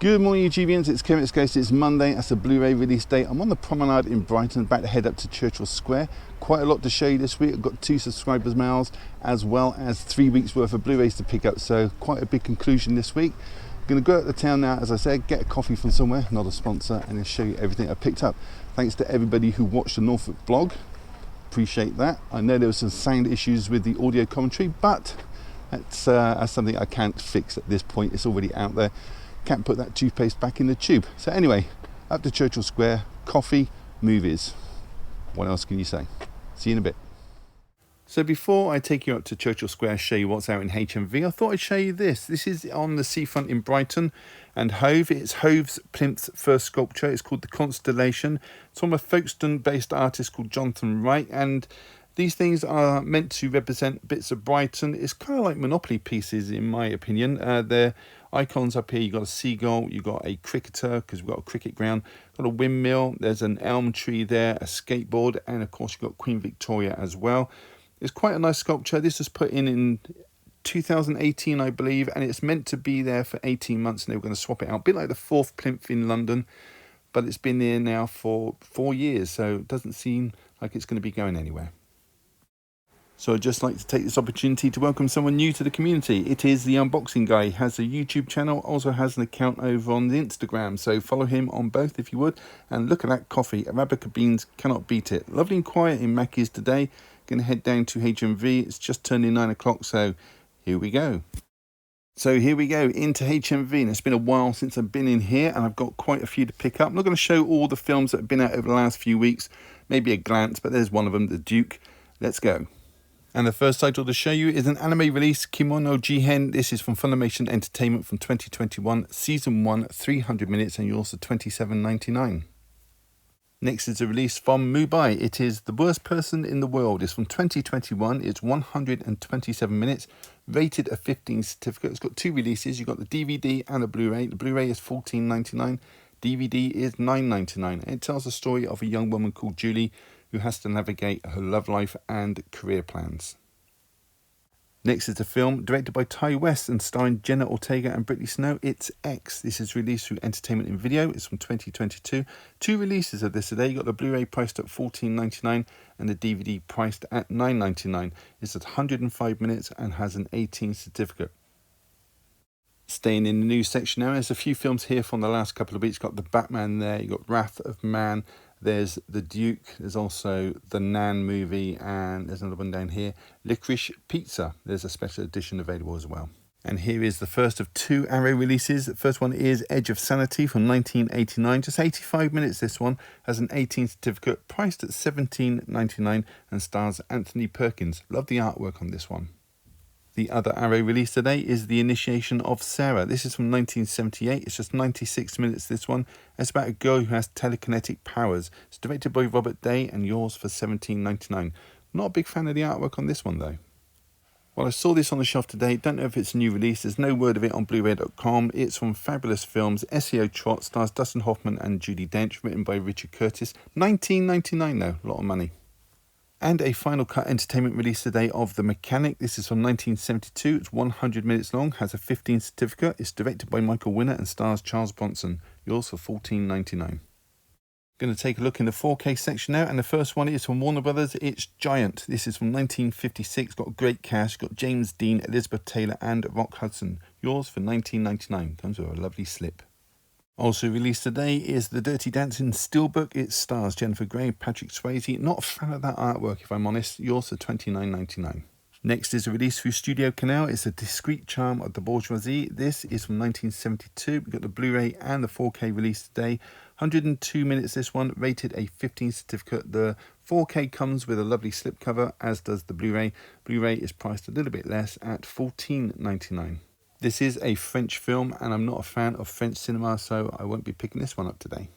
Good morning YouTubians, it's Kermit's Ghost. It's Monday, that's a Blu-ray release date. I'm on the promenade in Brighton, about to head up to Churchill Square. Quite a lot to show you this week. I've got 2 subscribers mails as well as 3 weeks worth of Blu-rays to pick up, so quite a big conclusion this week. I'm going to go out to town now, as I said, get a coffee from somewhere, not a sponsor, and then show you everything I picked up. Thanks to everybody who watched the Norfolk vlog, appreciate that. I know there were some sound issues with the audio commentary, but that's something I can't fix at this point. It's already out there. Can't put that toothpaste back in the tube. So anyway, up to Churchill Square, coffee, movies. What else can you say? See you in a bit. So before I take you up to Churchill Square, show you what's out in HMV, I thought I'd show you this. This is on the seafront in Brighton and Hove. It's Hove's plinth's first sculpture. It's called the Constellation. It's from a Folkestone-based artist called Jonathan Wright, and these things are meant to represent bits of Brighton. It's kind of like Monopoly pieces, in my opinion. They're icons up here. You've got a seagull, you've got a cricketer, because we've got a cricket ground, got a windmill, there's an elm tree there, a skateboard, and of course you've got Queen Victoria as well. It's quite a nice sculpture. This was put in 2018, I believe, and it's meant to be there for 18 months, and they were going to swap it out. A bit like the 4th plinth in London, but it's been there now for 4 years, so it doesn't seem like it's going to be going anywhere. So I'd just like to take this opportunity to welcome someone new to the community. It is the Unboxing Guy. He has a YouTube channel, also has an account over on the Instagram. So follow him on both if you would. And look at that coffee. Arabica beans, cannot beat it. Lovely and quiet in Mackey's today. Going to head down to HMV. It's just turning 9 o'clock, so here we go. So here we go into HMV. And it's been a while since I've been in here, and I've got quite a few to pick up. I'm not going to show all the films that have been out over the last few weeks. Maybe a glance, but there's one of them, The Duke. Let's go. And the first title to show you is an anime release, Kimono Jihen. This is from Funimation Entertainment from 2021, Season 1, 300 minutes, and you're also $27.99. Next is a release from Mubai. It is The Worst Person in the World. It's from 2021. It's 127 minutes, rated a 15 certificate. It's got 2 releases. You've got the DVD and the Blu-ray. The Blu-ray is $14.99. DVD is $9.99. It tells the story of a young woman called Julie who has to navigate her love life and career plans. Next is a film directed by Ty West and starring Jenna Ortega and Brittany Snow. It's X. This is released through Entertainment in Video. It's from 2022. 2 releases of this today. You got the Blu-ray priced at $14.99 and the DVD priced at $9.99. It's at 105 minutes and has an 18 certificate. Staying in the news section now, there's a few films here from the last couple of weeks. Got the Batman there. You got Wrath of Man. There's The Duke, there's also the Nan movie, and there's another one down here, Licorice Pizza. There's a special edition available as well. And here is the first of 2 Arrow releases. The first one is Edge of Sanity from 1989. Just 85 minutes this one, has an 18 certificate, priced at $17.99 and stars Anthony Perkins. Love the artwork on this one. The other Arrow release today is The Initiation of Sarah. This is from 1978. It's just 96 minutes, this one. It's about a girl who has telekinetic powers. It's directed by Robert Day and yours for $17.99. Not a big fan of the artwork on this one, though. Well, I saw this on the shelf today. Don't know if it's a new release. There's no word of it on Blu-ray.com. It's from Fabulous Films. SEO Trot stars Dustin Hoffman and Judi Dench, written by Richard Curtis. $19.99 though. A lot of money. And a Final Cut Entertainment release today of The Mechanic. This is from 1972. It's 100 minutes long, has a 15 certificate. It's directed by Michael Winner and stars Charles Bronson. Yours for $14.99. Going to take a look in the 4K section now, and the first one is from Warner Brothers. It's Giant. This is from 1956. Got great cast. Got James Dean, Elizabeth Taylor, and Rock Hudson. Yours for $19.99. Comes with a lovely slip. Also released today is The Dirty Dancing Steelbook. It stars Jennifer Grey, Patrick Swayze. Not a fan of that artwork, if I'm honest. Yours for $29.99. Next is a release through Studio Canal. It's A Discreet Charm of the Bourgeoisie. This is from 1972. We've got the Blu-ray and the 4K release today. 102 minutes this one, rated a 15 certificate. The 4K comes with a lovely slipcover, as does the Blu-ray. Blu-ray is priced a little bit less at $14.99. This is a French film, and I'm not a fan of French cinema, so I won't be picking this one up today.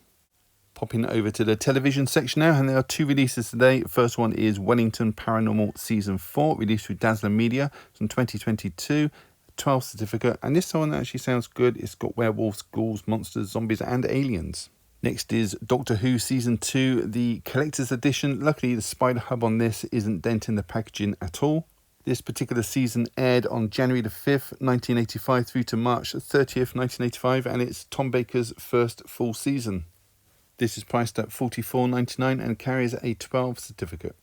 Popping over to the television section now, and there are 2 releases today. The first one is Wellington Paranormal Season 4, released through Dazzler Media from 2022. 12 certificate, and this one actually sounds good. It's got werewolves, ghouls, monsters, zombies, and aliens. Next is Doctor Who Season 2, the Collector's Edition. Luckily, the Spider Hub on this isn't denting the packaging at all. This particular season aired on January the 5th, 1985 through to March 30th, 1985, and it's Tom Baker's first full season. This is priced at $44.99 and carries a 12 certificate.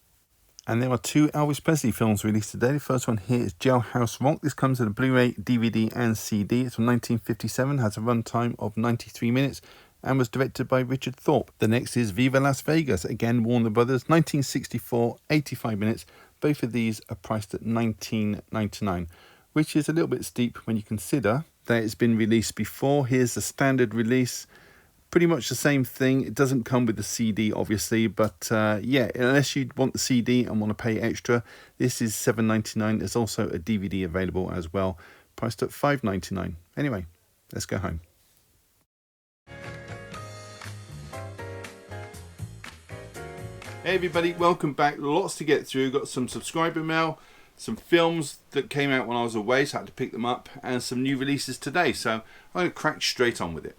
And there are two Elvis Presley films released today. The first one here is Jailhouse Rock. This comes in a Blu-ray, DVD and CD. It's from 1957, has a runtime of 93 minutes and was directed by Richard Thorpe. The next is Viva Las Vegas, again Warner Brothers, 1964, 85 minutes. Both of these are priced at $19.99, which is a little bit steep when you consider that it's been released before. Here's the standard release. Pretty much the same thing. It doesn't come with the CD, obviously, but yeah, unless you want the CD and want to pay extra, this is $7.99. There's also a DVD available as well, priced at $5.99. Anyway, let's go home. Hey everybody, welcome back. Lots to get through. Got some subscriber mail, some films that came out when I was away, so I had to pick them up, and some new releases today. So I'm going to crack straight on with it.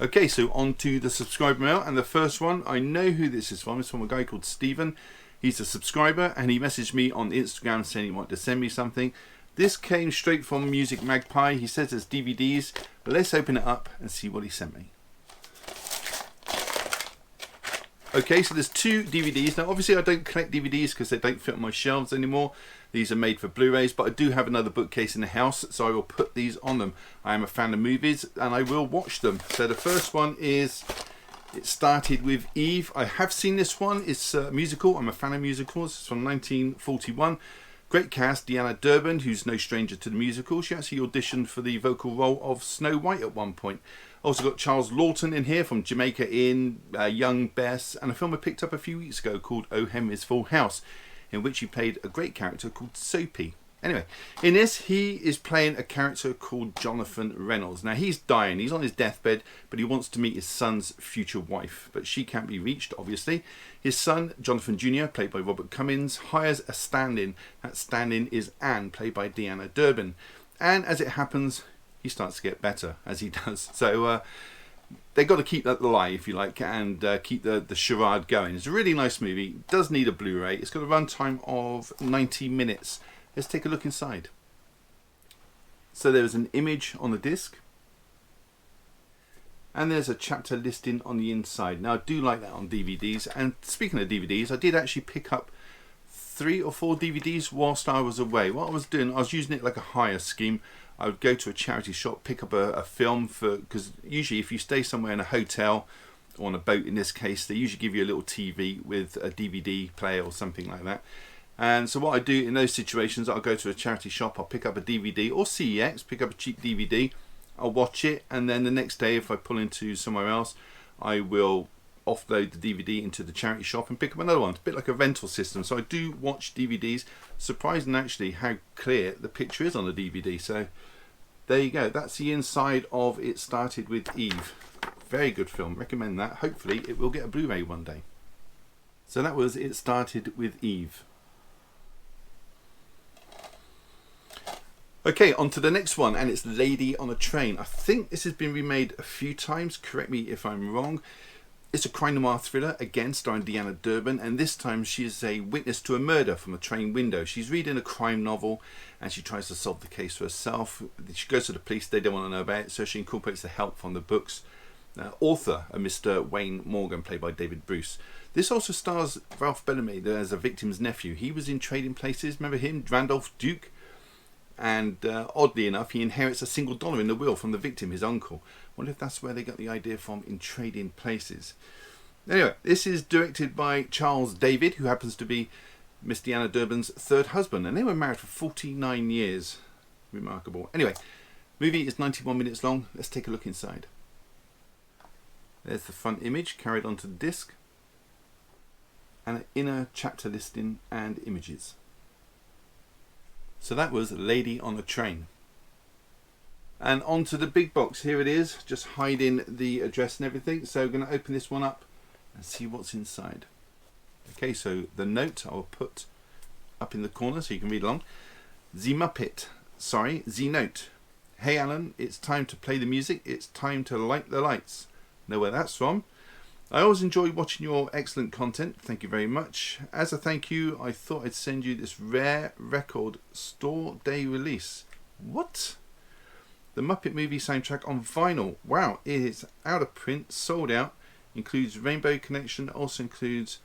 Okay, so on to the subscriber mail, and the first one, I know who this is from. It's from a guy called Stephen. He's a subscriber, and he messaged me on Instagram saying he wanted to send me something. This came straight from Music Magpie. He says it's DVDs. Let's open it up and see what he sent me. Okay, so there's two DVDs. Now, obviously, I don't collect DVDs because they don't fit on my shelves anymore. These are made for Blu-rays, but I do have another bookcase in the house, so I will put these on them. I am a fan of movies, and I will watch them. So the first one is It Started With Eve. I have seen this one. It's a musical. I'm a fan of musicals. It's from 1941. Great cast. Deanna Durbin, who's no stranger to the musical. She actually auditioned for the vocal role of Snow White at one point. Also got Charles Lawton in here from Jamaica Inn, Young Bess, and a film I picked up a few weeks ago called O Henry's Full House, in which he played a great character called Soapy. Anyway, in this, he is playing a character called Jonathan Reynolds. Now, he's dying. He's on his deathbed, but he wants to meet his son's future wife. But she can't be reached, obviously. His son, Jonathan Jr., played by Robert Cummins, hires a stand-in. That stand-in is Anne, played by Deanna Durbin. And as it happens, he starts to get better, as he does. So they've got to keep that alive, if you like, and keep the charade going. It's a really nice movie. It does need a Blu-ray. It's got a runtime of 90 minutes. Let's take a look inside. So there's an image on the disc, and there's a chapter listing on the inside. Now, I do like that on DVDs. And speaking of DVDs, I did actually pick up 3 or 4 DVDs whilst I was away. What I was doing, I was using it like a hire scheme. I would go to a charity shop, pick up a film, because usually if you stay somewhere in a hotel or on a boat in this case, they usually give you a little TV with a DVD player or something like that. And so what I do in those situations, I'll go to a charity shop, I'll pick up a DVD or CEX, pick up a cheap DVD, I'll watch it, and then the next day if I pull into somewhere else, I will offload the DVD into the charity shop and pick up another one. It's a bit like a rental system. So I do watch DVDs. Surprising actually how clear the picture is on the DVD. So there you go. That's the inside of It Started With Eve. Very good film. Recommend that. Hopefully it will get a Blu-ray one day. So that was It Started With Eve. Okay, on to the next one, and it's Lady on a Train. I think this has been remade a few times. Correct me if I'm wrong. It's a crime noir thriller, again starring Deanna Durbin, and this time she is a witness to a murder from a train window. She's reading a crime novel and she tries to solve the case for herself. She goes to the police, they don't want to know about it, so she incorporates the help from the book's author, a Mr. Wayne Morgan, played by David Bruce. This also stars Ralph Bellamy as a victim's nephew. He was in Trading Places, remember him? Randolph Duke. And oddly enough, he inherits a single dollar in the will from the victim, his uncle. Wonder if that's where they got the idea from, in Trading Places. Anyway, this is directed by Charles David, who happens to be Miss Deanna Durbin's third husband, and they were married for 49 years. Remarkable. Anyway, movie is 91 minutes long. Let's take a look inside. There's the front image carried onto the disc, and an inner chapter listing and images. So that was Lady on a Train. And onto the big box. Here it is, just hiding the address and everything. So I'm going to open this one up and see what's inside. Okay, so the note I'll put up in the corner so you can read along. The note. Hey Alan, it's time to play the music. It's time to light the lights. Know where that's from? I always enjoy watching your excellent content. Thank you very much. As a thank you, I thought I'd send you this rare record store day release. What? The Muppet Movie soundtrack on vinyl. Wow, it is out of print, sold out. Includes Rainbow Connection, also includes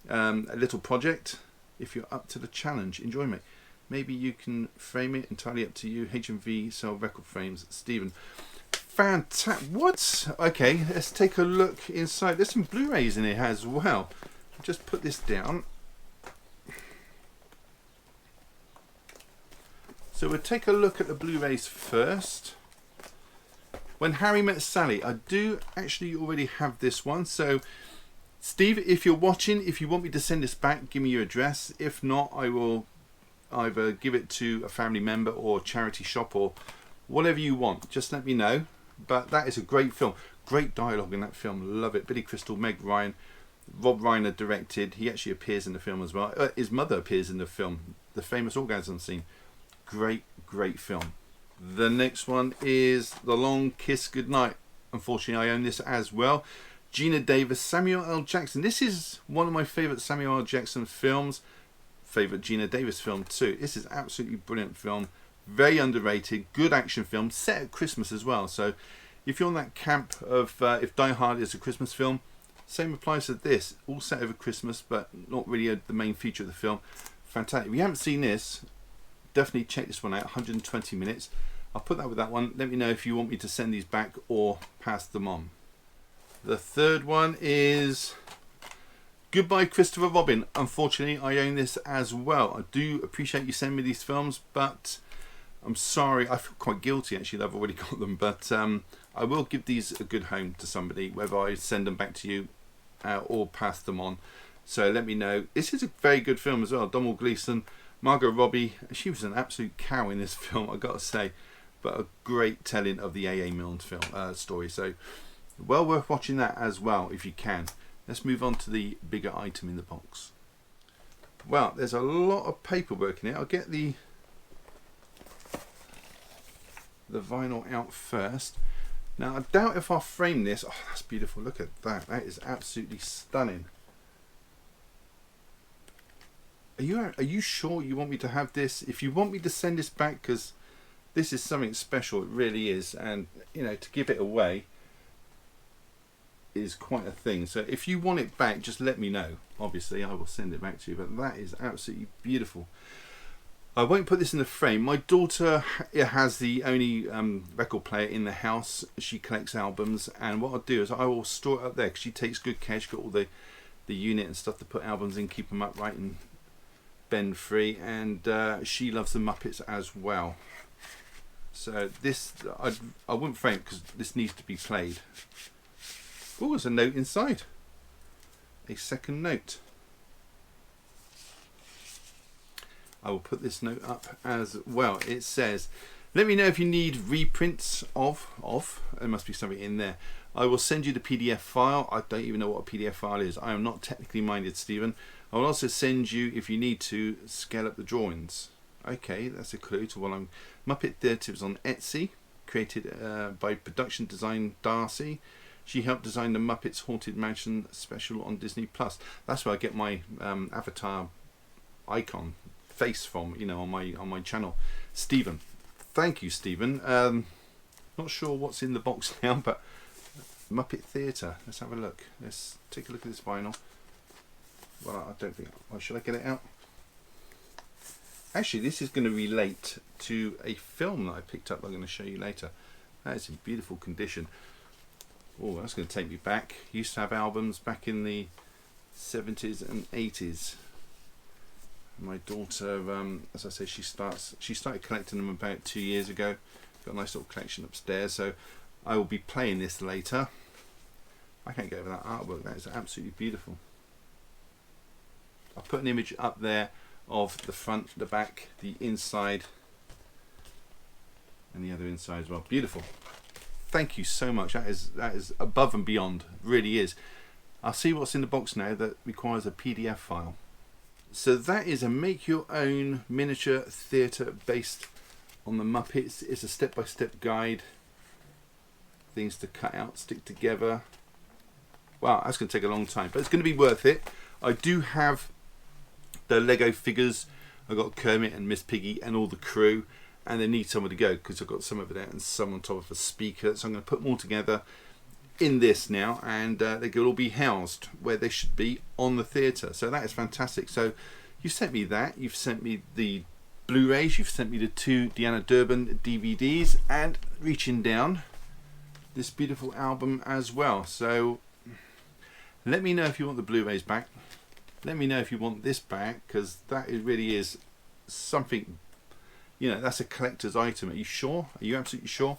a little project. If you're up to the challenge, enjoy, mate. Maybe you can frame it, entirely up to you. H&V sell record frames. Stephen. Fantastic. What? Okay, let's take a look inside. There's some Blu-rays in here as well. Just put this down. So we'll take a look at the Blu-rays first. When Harry Met Sally. I do actually already have this one. So, Steve, if you're watching, if you want me to send this back, give me your address. If not, I will either give it to a family member or charity shop or whatever you want. Just let me know. But that is a great film. Great dialogue in that film. Love it. Billy Crystal, Meg Ryan. Rob Reiner directed. He actually appears in the film as well. His mother appears in the film. The famous orgasm scene. Great, great film. The next one is The Long Kiss Goodnight. Unfortunately, I own this as well. Gina Davis, Samuel L. Jackson. This is one of my favourite Samuel L. Jackson films. Favourite Gina Davis film too. This is absolutely brilliant film. Very underrated. Good action film. Set at Christmas as well. So if you're on that camp of if Die Hard is a Christmas film, same applies to this. All set over Christmas, but not really the main feature of the film. Fantastic. If you haven't seen this, definitely check this one out. 120 minutes. I'll put that with that one. Let me know if you want me to send these back or pass them on. The third one is Goodbye Christopher Robin. Unfortunately, I own this as well. I do appreciate you sending me these films, but I'm sorry. I feel quite guilty actually that I've already got them, but I will give these a good home to somebody, whether I send them back to you or pass them on. So let me know. This is a very good film as well. Domhnall Gleeson, Margot Robbie. She was an absolute cow in this film, I got to say, but a great telling of the A.A. Milne film story. So well worth watching that as well if you can. Let's move on to the bigger item in the box. Well, there's a lot of paperwork in it. I'll get the vinyl out first. Now I doubt if I'll frame this. Oh, that's beautiful. Look at that. That is absolutely stunning. Are you sure you want me to have this? If you want me to send this back, because this is something special, it really is, and you know, to give it away is quite a thing. So if you want it back, just let me know. Obviously I will send it back to you, but that is absolutely beautiful. I won't put this in the frame. My daughter has the only record player in the house. She collects albums, and what I'll do is I will store it up there because she takes good care. She's got all the unit and stuff to put albums in, keep them upright and bend free, and she loves the Muppets as well. So this I wouldn't frame it because this needs to be played. Oh, there's a note inside. A second note. I will put this note up as well. It says, let me know if you need reprints of, there must be something in there. I will send you the PDF file. I don't even know what a PDF file is. I am not technically minded, Stephen. I will also send you, if you need to, scale up the drawings. Okay, that's a clue to what I'm... Muppet Theatre is on Etsy, created by Production Design Darcy. She helped design the Muppets Haunted Mansion special on Disney+. That's where I get my avatar icon face from, you know, on my channel. Stephen, thank you, Stephen. Not sure what's in the box now, but Muppet Theatre. Let's have a look. Let's take a look at this vinyl. Well, I don't think. Oh, should I get it out? Actually, this is going to relate to a film that I picked up. I'm going to show you later. That is in beautiful condition. Oh, that's going to take me back. Used to have albums back in the 70s and 80s. My daughter, as I say, she started collecting them about 2 years ago. Got a nice little collection upstairs, so I will be playing this later. I can't get over that artwork. That is absolutely beautiful. I'll put an image up there of the front, the back, the inside, and the other inside as well. Beautiful. Thank you so much. That is above and beyond. It really is. I'll see what's in the box now that requires a PDF file. So that is a make your own miniature theatre based on the Muppets. It's a step-by-step guide. Things to cut out, stick together. Wow, that's going to take a long time, but it's going to be worth it. I do have the Lego figures. I've got Kermit and Miss Piggy and all the crew, and they need somewhere to go because I've got some over there and some on top of a speaker. So I'm going to put them all together in this now, and they can all be housed where they should be on the theatre. So that is fantastic. So you sent me that. You've sent me the Blu-rays. You've sent me the 2 Deanna Durbin DVDs, and reaching down, this beautiful album as well. So let me know if you want the Blu-rays back. Let me know if you want this back, because that really is something, you know, that's a collector's item. Are you sure? Are you absolutely sure?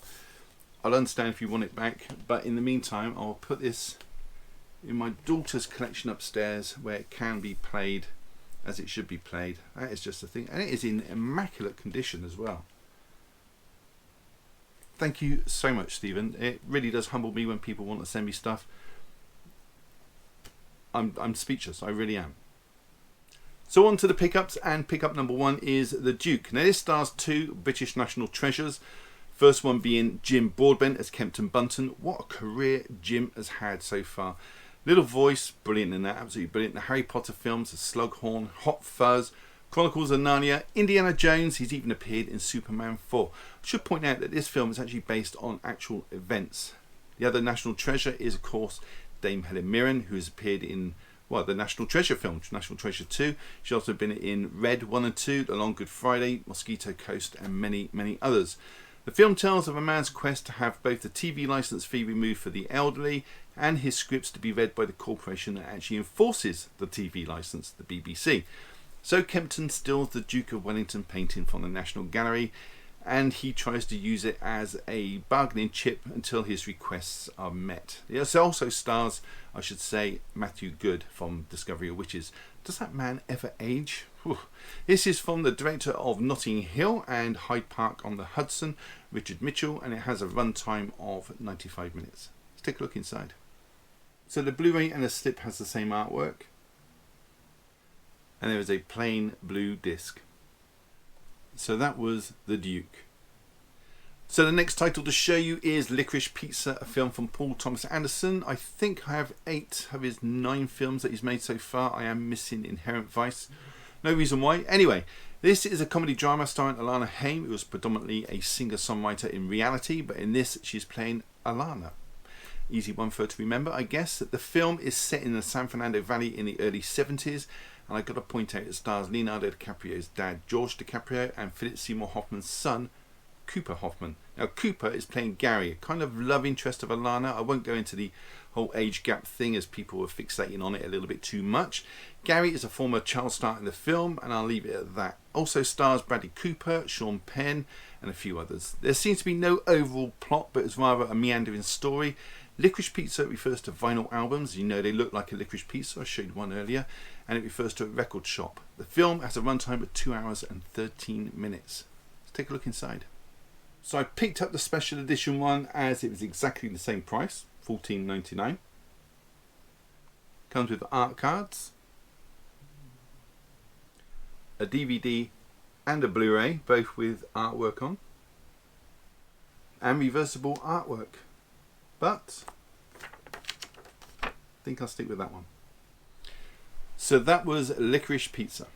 I'll understand if you want it back, but in the meantime I'll put this in my daughter's collection upstairs where it can be played as it should be played. That is just a thing, and it is in immaculate condition as well. Thank you so much, Stephen. It really does humble me when people want to send me stuff. I'm speechless, I really am. So on to the pickups, and pickup number 1 is The Duke. Now this stars 2 British national treasures. First one being Jim Broadbent as Kempton Bunton. What a career Jim has had so far. Little Voice, brilliant in that, absolutely brilliant. The Harry Potter films, The Slughorn, Hot Fuzz, Chronicles of Narnia, Indiana Jones. He's even appeared in Superman 4. I should point out that this film is actually based on actual events. The other national treasure is, of course, Dame Helen Mirren, who has appeared in, well, the National Treasure films, National Treasure 2. She's also been in Red 1 and 2, The Long Good Friday, Mosquito Coast, and many, many others. The film tells of a man's quest to have both the TV licence fee removed for the elderly and his scripts to be read by the corporation that actually enforces the TV licence, the BBC. So Kempton steals the Duke of Wellington painting from the National Gallery, and he tries to use it as a bargaining chip until his requests are met. It also stars, I should say, Matthew Good from Discovery of Witches. Does that man ever age? Whew. This is from the director of Notting Hill and Hyde Park on the Hudson, Richard Mitchell, and it has a runtime of 95 minutes. Let's take a look inside. So the Blu-ray and the slip has the same artwork, and there is a plain blue disc. So that was The Duke. So the next title to show you is Licorice Pizza, a film from Paul Thomas Anderson. I think I have 8 of his 9 films that he's made so far. I am missing Inherent Vice. No reason why. Anyway, this is a comedy drama starring Alana Haim, who was predominantly a singer-songwriter in reality, but in this she's playing Alana. Easy one for her to remember, I guess. The film is set in the San Fernando Valley in the early 70s, and I've got to point out it stars Leonardo DiCaprio's dad, George DiCaprio, and Philip Seymour Hoffman's son, Cooper Hoffman. Now Cooper is playing Gary, a kind of love interest of Alana. I won't go into the whole age gap thing as people are fixating on it a little bit too much. Gary is a former child star in the film, and I'll leave it at that. Also stars Bradley Cooper, Sean Penn, and a few others. There seems to be no overall plot, but it's rather a meandering story. Licorice Pizza refers to vinyl albums. You know they look like a licorice pizza. I showed one earlier. And it refers to a record shop. The film has a runtime of 2 hours and 13 minutes. Let's take a look inside. So I picked up the special edition one as it was exactly the same price, $14.99. Comes with art cards, a DVD and a Blu-ray, both with artwork on, and reversible artwork. But I think I'll stick with that one. So that was Licorice Pizza.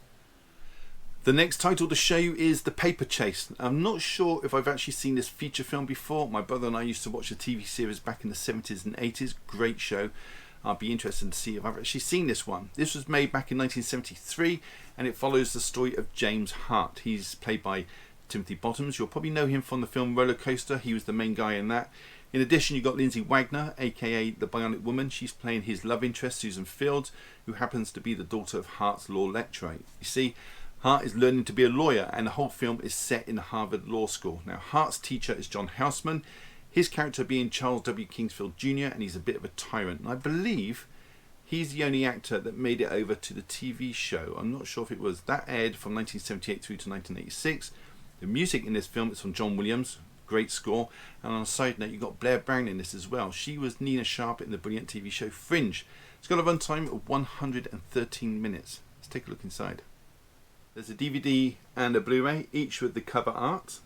The next title to show you is The Paper Chase. I'm not sure if I've actually seen this feature film before. My brother and I used to watch the TV series back in the 70s and 80s. Great show. I'll be interested to see if I've actually seen this one. This was made back in 1973, and it follows the story of James Hart. He's played by Timothy Bottoms. You'll probably know him from the film Roller Coaster. He was the main guy in that. In addition, you've got Lindsay Wagner, aka the Bionic Woman. She's playing his love interest, Susan Fields, who happens to be the daughter of Hart's law lecturer. You see, Hart is learning to be a lawyer, and the whole film is set in Harvard Law School. Now, Hart's teacher is John Houseman, his character being Charles W. Kingsfield Jr., and he's a bit of a tyrant. And I believe he's the only actor that made it over to the TV show. I'm not sure if it was. That aired from 1978 through to 1986. The music in this film is from John Williams. Great score. And on a side note, you've got Blair Brown in this as well. She was Nina Sharp in the brilliant TV show Fringe. It's got a runtime of 113 minutes. Let's take a look inside. There's a DVD and a Blu-ray, each with the cover art.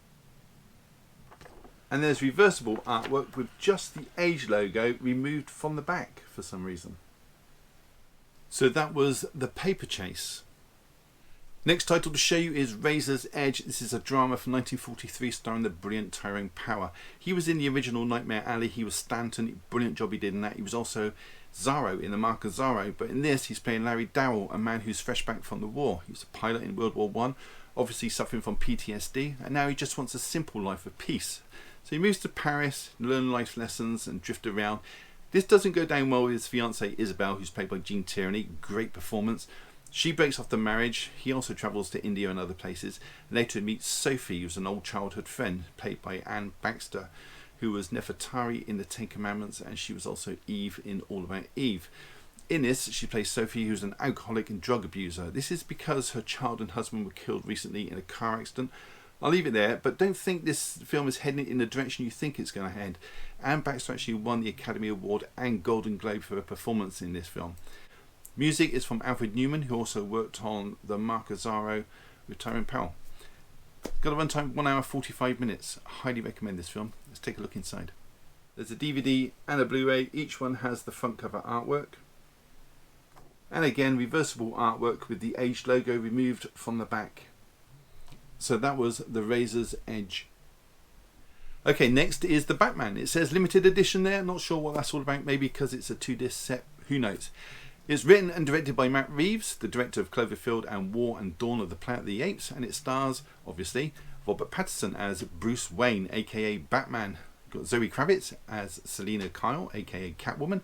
And there's reversible artwork with just the age logo removed from the back for some reason. So that was The Paper Chase. Next title to show you is Razor's Edge. This is a drama from 1943 starring the brilliant Tyrone Power. He was in the original Nightmare Alley. He was Stanton. Brilliant job he did in that. He was also Zorro in The Mark of Zorro. But in this, he's playing Larry Darrell, a man who's fresh back from the war. He was a pilot in World War I, obviously suffering from PTSD. And now he just wants a simple life of peace. So he moves to Paris, learn life lessons and drift around. This doesn't go down well with his fiancée Isabel, who's played by Jean Tierney. Great performance. She breaks off the marriage. He also travels to India and other places. Later meets Sophie, who's an old childhood friend, played by Anne Baxter, who was Nefertari in the Ten Commandments, and she was also Eve in All About Eve. In this, she plays Sophie, who's an alcoholic and drug abuser. This is because her child and husband were killed recently in a car accident. I'll leave it there, but don't think this film is heading in the direction you think it's going to head. Anne Baxter actually won the Academy Award and Golden Globe for her performance in this film. Music is from Alfred Newman, who also worked on The Mark of Zorro with Tyrone Power. Got a runtime 1 hour 45 minutes. I highly recommend this film. Let's take a look inside. There's a DVD and a Blu-ray. Each one has the front cover artwork. And again, reversible artwork with the age logo removed from the back. So that was The Razor's Edge. Okay, next is The Batman. It says limited edition there. Not sure what that's all about. Maybe because it's a 2-disc set. Who knows? It's written and directed by Matt Reeves, the director of Cloverfield and War and Dawn of the Planet of the Apes, and it stars, obviously, Robert Pattinson as Bruce Wayne, aka Batman. You've got Zoe Kravitz as Selina Kyle, aka Catwoman,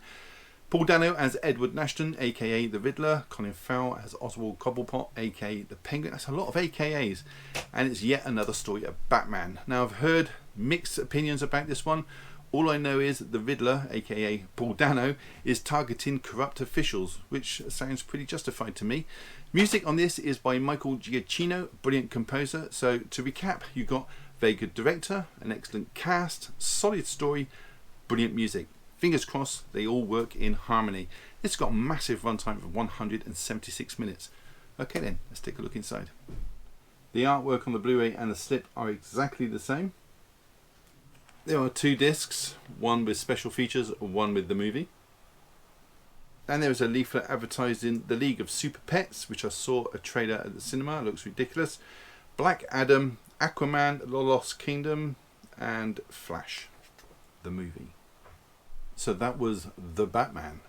Paul Dano as Edward Nashton, aka the Riddler, Colin Farrell as Oswald Cobblepot, aka the Penguin. That's a lot of AKAs, and it's yet another story of Batman. Now, I've heard mixed opinions about this one. All I know is the Riddler, aka Paul Dano, is targeting corrupt officials, which sounds pretty justified to me. Music on this is by Michael Giacchino, brilliant composer. So to recap, you got very good director, an excellent cast, solid story, brilliant music. Fingers crossed they all work in harmony. It's got a massive runtime of 176 minutes. Okay then, let's take a look inside. The artwork on the Blu-ray and the slip are exactly the same. There are 2 discs, one with special features, one with the movie. And there is a leaflet advertising The League of Super Pets, which I saw a trailer at the cinema. It looks ridiculous. Black Adam, Aquaman, The Lost Kingdom, and Flash, the movie. So that was The Batman.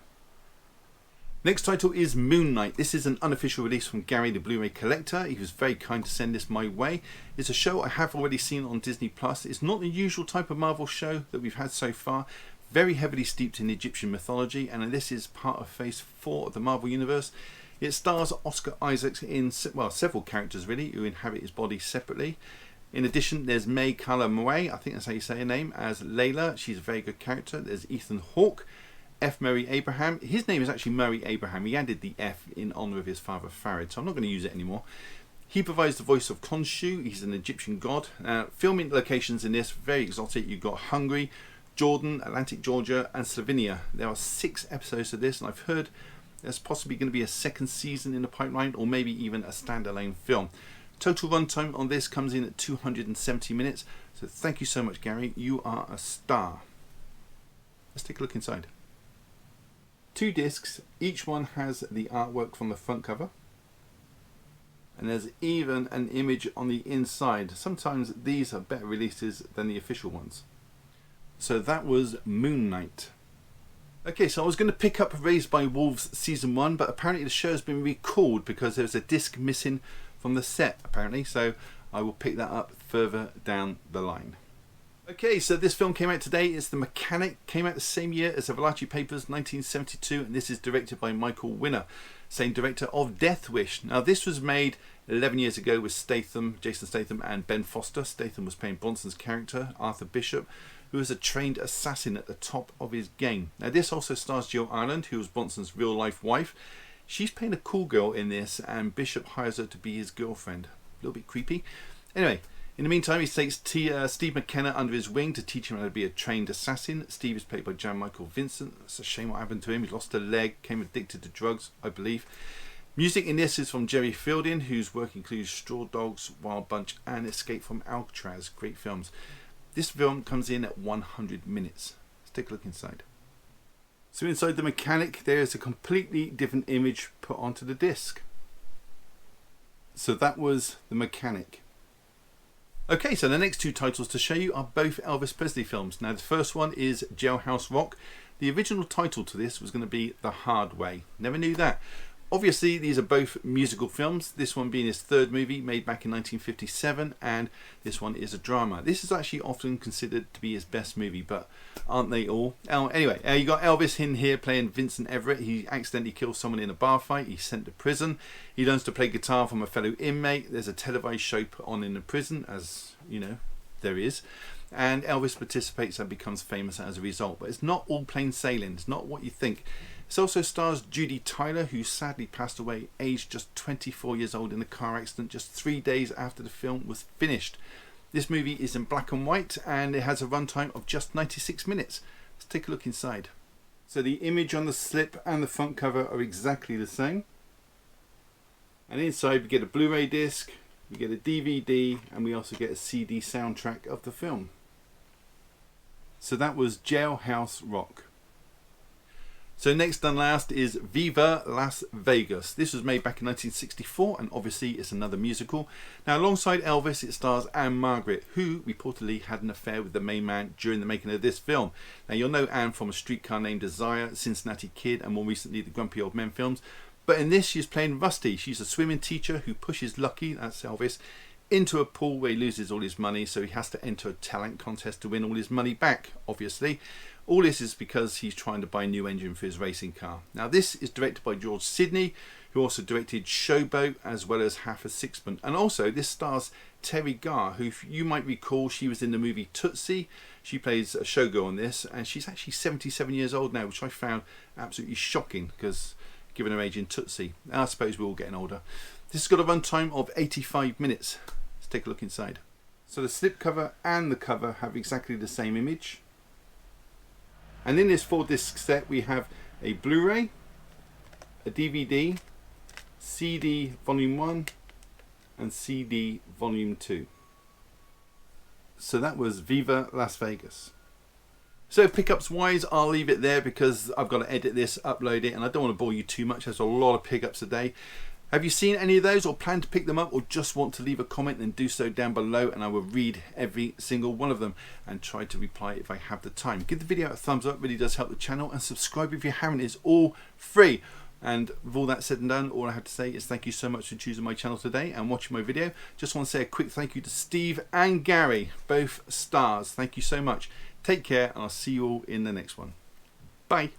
Next title is Moon Knight. This is an unofficial release from Gary, the Blu-ray collector. He was very kind to send this my way. It's a show I have already seen on Disney+. It's not the usual type of Marvel show that we've had so far. Very heavily steeped in Egyptian mythology, and this is part of Phase 4 of the Marvel Universe. It stars Oscar Isaacs in, well, several characters really, who inhabit his body separately. In addition, there's May Kala Moe, I think that's how you say her name, as Layla. She's a very good character. There's Ethan Hawke. F. Murray Abraham. His name is actually Murray Abraham. He added the F in honour of his father Farid, so I'm not going to use it anymore. He provides the voice of Khonshu. He's an Egyptian god. Filming locations in this, very exotic. You've got Hungary, Jordan, Atlantic Georgia and Slovenia. There are 6 episodes of this, and I've heard there's possibly going to be a second season in the pipeline, or maybe even a standalone film. Total runtime on this comes in at 270 minutes. So thank you so much, Gary. You are a star. Let's take a look inside. 2 discs, each one has the artwork from the front cover, and there's even an image on the inside. Sometimes these are better releases than the official ones. So that was Moon Knight. Okay, so I was going to pick up Raised by Wolves Season 1, but apparently the show has been recalled because there's a disc missing from the set, apparently, so I will pick that up further down the line. Okay, so this film came out today. It's The Mechanic. Came out the same year as The Valachi Papers, 1972, and this is directed by Michael Winner, same director of Death Wish. Now, this was made 11 years ago with Statham, Jason Statham and Ben Foster. Statham was playing Bronson's character, Arthur Bishop, who was a trained assassin at the top of his game. Now, this also stars Jill Ireland, who was Bronson's real-life wife. She's playing a cool girl in this, and Bishop hires her to be his girlfriend. A little bit creepy. Anyway, in the meantime, he takes Steve McKenna under his wing to teach him how to be a trained assassin. Steve is played by Jan Michael Vincent. It's a shame what happened to him. He lost a leg, became addicted to drugs, I believe. Music in this is from Jerry Fielding, whose work includes Straw Dogs, Wild Bunch and Escape from Alcatraz. Great films. This film comes in at 100 minutes. Let's take a look inside. So inside the mechanic, there is a completely different image put onto the disc. So that was the mechanic. Okay, so the next two titles to show you are both Elvis Presley films. Now the first one is Jailhouse Rock. The original title to this was going to be The Hard Way. Never knew that. Obviously these are both musical films, this one being his third movie made back in 1957, and this one is a drama. This is actually often considered to be his best movie, but aren't they all? Anyway, you got Elvis in here playing Vincent Everett. He accidentally kills someone in a bar fight. He's sent to prison. He learns to play guitar from a fellow inmate. There's a televised show put on in the prison, as you know there is, and Elvis participates and becomes famous as a result. But it's not all plain sailing. It's not what you think. It also stars Judy Tyler, who sadly passed away aged just 24 years old in a car accident just 3 days after the film was finished. This movie is in black and white and it has a runtime of just 96 minutes. Let's take a look inside. So the image on the slip and the front cover are exactly the same. And inside we get a Blu-ray disc, we get a DVD, and we also get a CD soundtrack of the film. So that was Jailhouse Rock. So next and last is Viva Las Vegas. This was made back in 1964 and obviously it's another musical. Now alongside Elvis it stars Anne Margaret, who reportedly had an affair with the main man during the making of this film. Now you'll know Anne from A Streetcar Named Desire, Cincinnati Kid, and more recently the Grumpy Old Men films. But in this she's playing Rusty. She's a swimming teacher who pushes Lucky, that's Elvis, into a pool where he loses all his money, so he has to enter a talent contest to win all his money back, obviously. All this is because he's trying to buy a new engine for his racing car. Now this is directed by George Sidney, who also directed Showboat as well as Half a Sixpence. And also this stars Terry Garr, who you might recall she was in the movie Tootsie. She plays a showgirl in this, and she's actually 77 years old now, which I found absolutely shocking because given her age in Tootsie. And I suppose we're all getting older. This has got a runtime of 85 minutes. Let's take a look inside. So the slipcover and the cover have exactly the same image. And in this 4-disc set we have a Blu-ray, a DVD, CD Volume 1 and CD Volume 2. So that was Viva Las Vegas. So pickups wise, I'll leave it there because I've got to edit this, upload it, and I don't want to bore you too much. There's a lot of pickups today. Have you seen any of those or plan to pick them up or just want to leave a comment, then do so down below and I will read every single one of them and try to reply if I have the time. Give the video a thumbs up, really does help the channel, and subscribe if you haven't. It's all free. And with all that said and done, all I have to say is thank you so much for choosing my channel today and watching my video. Just want to say a quick thank you to Steve and Gary, both stars. Thank you so much. Take care and I'll see you all in the next one. Bye.